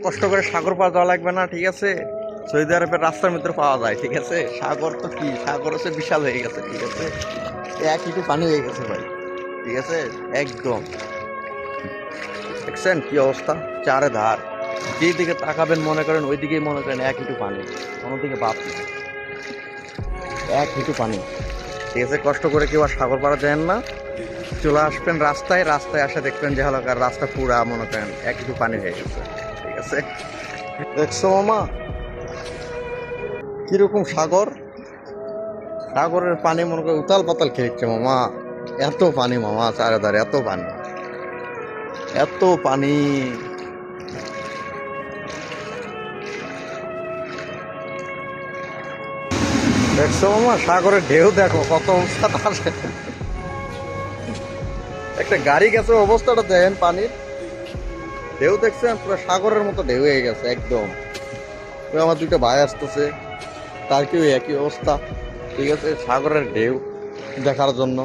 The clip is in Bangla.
কষ্ট করে সাগর পার যাওয়া লাগবে না, ঠিক আছে। সৌদি আরবের রাস্তার মধ্যে পাওয়া যায়, ঠিক আছে। সাগর তো কি, সাগর হচ্ছে বিশাল হয়ে গেছে, ঠিক আছে। এক ইটু পানি হয়ে গেছে ভাই, ঠিক আছে। একদম দেখছেন কি অবস্থা, চারে ধার। যেই দিকে তাকাবেন মনে করেন ওই দিকেই মনে করেন এক ইটু পানি, অন্যদিকে বাপ নেই, এক ইটু পানি, ঠিক আছে। কষ্ট করে কেউ আর সাগর পাড়া দেন না, চলে আসবেন রাস্তায়, রাস্তায় আসে দেখবেন যে হালকার রাস্তা পুরা মনে করেন এক ইটু পানি হয়ে গেছে, ঠিক আছে। দেখছো মামা কিরকম সাগর, সাগরের পানি মনে করে উতাল পাতাল খেয়েছে মামা। এত পানি মামা, চারিধারে এত পানি, এত পানি। দেখছো মামা সাগরের ঢেউ দেখো কত অবস্থা আসে। একটা গাড়ি গেছে অবস্থাটা দেখেন পানির, ঢেউ দেখছেন পুরো সাগরের মতো ঢেউ হয়ে গেছে একদম। ওই আমার দুইটা ভাই আসতেছে, তার কি ওই একই অবস্থা, ঠিক আছে, সাগরের ঢেউ দেখার জন্য।